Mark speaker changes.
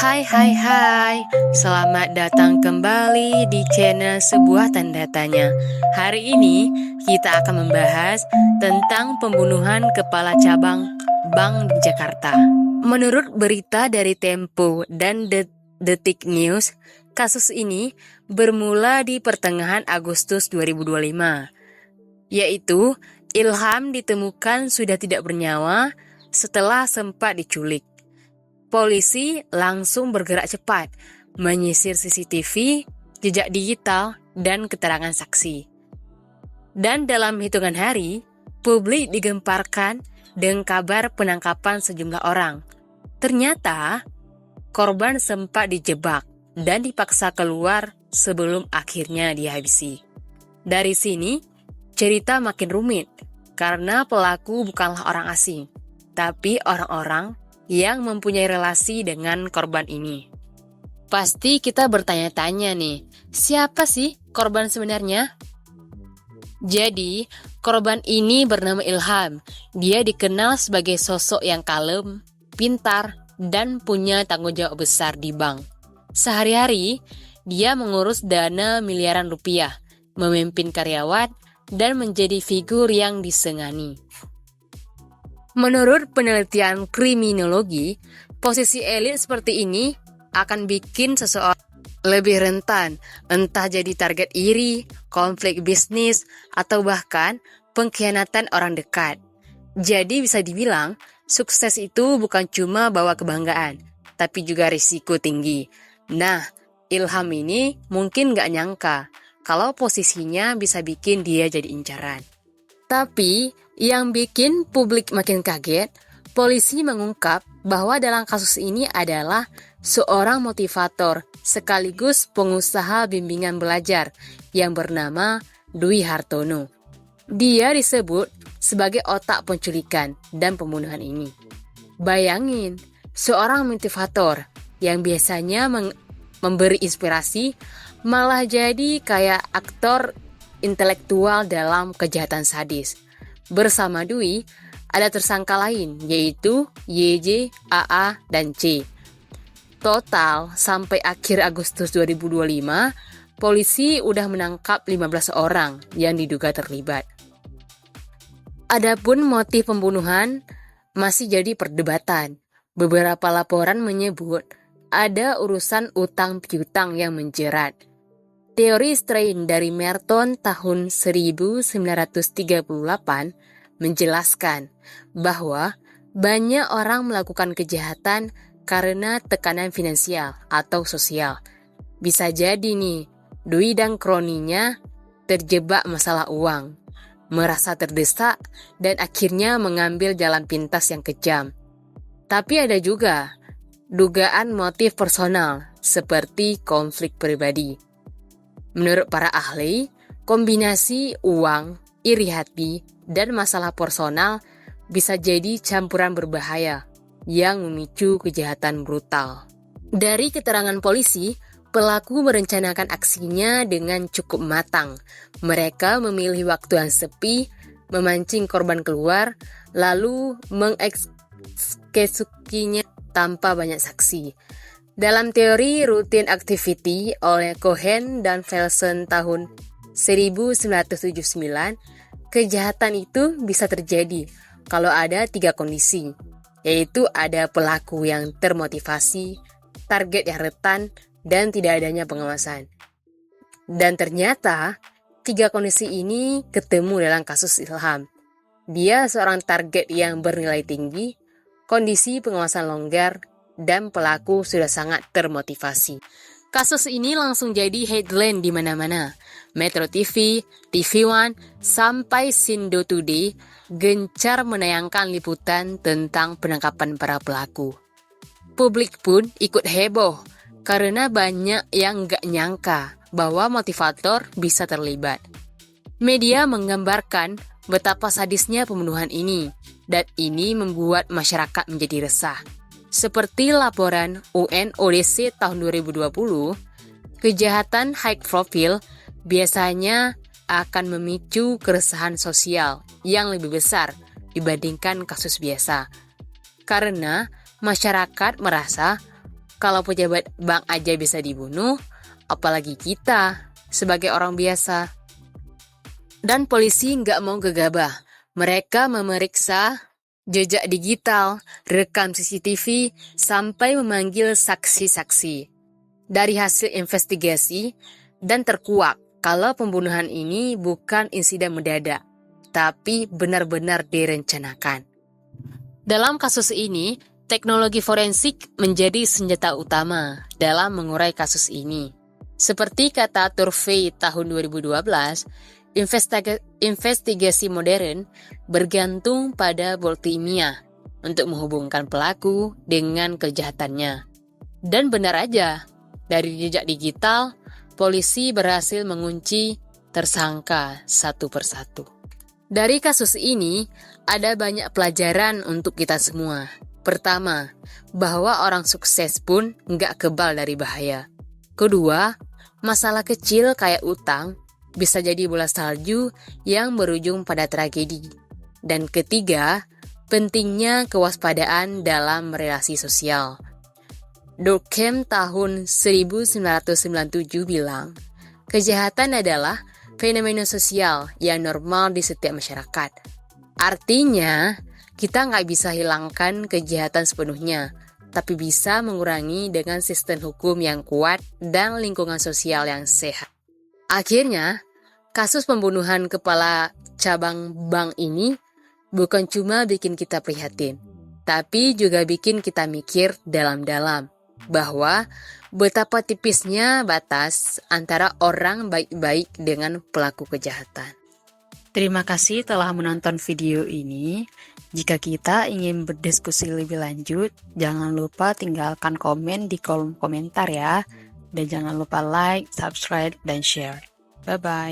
Speaker 1: Hai, selamat datang kembali di channel Sebuah Tanda Tanya. Hari ini kita akan membahas tentang pembunuhan kepala cabang bank di Jakarta. Menurut berita dari Tempo dan Detik News, kasus ini bermula di pertengahan Agustus 2025, yaitu Ilham ditemukan sudah tidak bernyawa setelah sempat diculik. Polisi langsung bergerak cepat, menyisir CCTV, jejak digital, dan keterangan saksi. Dan dalam hitungan hari, publik digemparkan dengan kabar penangkapan sejumlah orang. Ternyata, korban sempat dijebak dan dipaksa keluar sebelum akhirnya dihabisi. Dari sini, cerita makin rumit, karena pelaku bukanlah orang asing, tapi orang-orang yang mempunyai relasi dengan korban ini. Pasti kita bertanya-tanya nih, siapa sih korban sebenarnya? Jadi, korban ini bernama Ilham. Dia dikenal sebagai sosok yang kalem, pintar, dan punya tanggung jawab besar di bank. Sehari-hari, dia mengurus dana miliaran rupiah, memimpin karyawan, dan menjadi figur yang disegani. Menurut penelitian kriminologi, posisi elit seperti ini akan bikin seseorang lebih rentan, entah jadi target iri, konflik bisnis, atau bahkan pengkhianatan orang dekat. Jadi bisa dibilang, sukses itu bukan cuma bawa kebanggaan, tapi juga risiko tinggi. Nah, Ilham ini mungkin gak nyangka kalau posisinya bisa bikin dia jadi incaran. Tapi, yang bikin publik makin kaget, polisi mengungkap bahwa dalam kasus ini adalah seorang motivator sekaligus pengusaha bimbingan belajar yang bernama Dwi Hartono. Dia disebut sebagai otak penculikan dan pembunuhan ini. Bayangin, seorang motivator yang biasanya memberi inspirasi malah jadi kayak aktor intelektual dalam kejahatan sadis. Bersama Dwi, ada tersangka lain, yaitu YJ, AA, dan C. Total, sampai akhir Agustus 2025, polisi udah menangkap 15 orang yang diduga terlibat. Adapun motif pembunuhan masih jadi perdebatan. Beberapa laporan menyebut ada urusan utang piutang yang menjerat. Teori strain dari Merton tahun 1938 menjelaskan bahwa banyak orang melakukan kejahatan karena tekanan finansial atau sosial. Bisa jadi nih, Dwi dan kroninya terjebak masalah uang, merasa terdesak, dan akhirnya mengambil jalan pintas yang kejam. Tapi ada juga dugaan motif personal seperti konflik pribadi. Menurut para ahli, kombinasi uang, iri hati, dan masalah personal bisa jadi campuran berbahaya yang memicu kejahatan brutal. Dari keterangan polisi, pelaku merencanakan aksinya dengan cukup matang. Mereka memilih waktu yang sepi, memancing korban keluar, lalu mengeksekusinya tanpa banyak saksi. Dalam teori routine activity oleh Cohen dan Felsen tahun 1979, kejahatan itu bisa terjadi kalau ada 3 kondisi, yaitu ada pelaku yang termotivasi, target yang rentan, dan tidak adanya pengawasan. Dan ternyata, 3 kondisi ini ketemu dalam kasus Ilham. Dia seorang target yang bernilai tinggi, kondisi pengawasan longgar, dan pelaku sudah sangat termotivasi. Kasus ini langsung jadi headline di mana-mana. Metro TV, TV One, sampai Sindo Today gencar menayangkan liputan tentang penangkapan para pelaku. Publik pun ikut heboh karena banyak yang gak nyangka bahwa motivator bisa terlibat. Media menggambarkan betapa sadisnya pembunuhan ini, dan ini membuat masyarakat menjadi resah. Seperti laporan UNODC tahun 2020, kejahatan high profile biasanya akan memicu keresahan sosial yang lebih besar dibandingkan kasus biasa. Karena masyarakat merasa Kalau pejabat bank aja bisa dibunuh, apalagi kita sebagai orang biasa. Dan polisi nggak mau gegabah. Mereka memeriksa jejak digital, rekam CCTV, sampai memanggil saksi-saksi. Dari hasil investigasi, dan terkuak kalau pembunuhan ini bukan insiden mendadak, tapi benar-benar direncanakan. Dalam kasus ini, teknologi forensik menjadi senjata utama dalam mengurai kasus ini. Seperti kata Turvey tahun 2012, investigasi modern bergantung pada bukti ilmiah untuk menghubungkan pelaku dengan kejahatannya. Dan benar aja, dari jejak digital, polisi berhasil mengunci tersangka satu persatu. Dari kasus ini, ada banyak pelajaran untuk kita semua. Pertama, bahwa orang sukses pun nggak kebal dari bahaya. Kedua, masalah kecil kayak utang bisa jadi bola salju yang berujung pada tragedi. Dan ketiga, pentingnya kewaspadaan dalam relasi sosial. Durkheim tahun 1997 bilang, kejahatan adalah fenomena sosial yang normal di setiap masyarakat. Artinya, kita nggak bisa hilangkan kejahatan sepenuhnya, tapi bisa mengurangi dengan sistem hukum yang kuat dan lingkungan sosial yang sehat. Akhirnya, kasus pembunuhan kepala cabang bank ini bukan cuma bikin kita prihatin, tapi juga bikin kita mikir dalam-dalam bahwa betapa tipisnya batas antara orang baik-baik dengan pelaku kejahatan. Terima kasih telah menonton video ini. Jika kita ingin berdiskusi lebih lanjut, jangan lupa tinggalkan komen di kolom komentar ya. Dan jangan lupa like, subscribe, dan share. Bye-bye.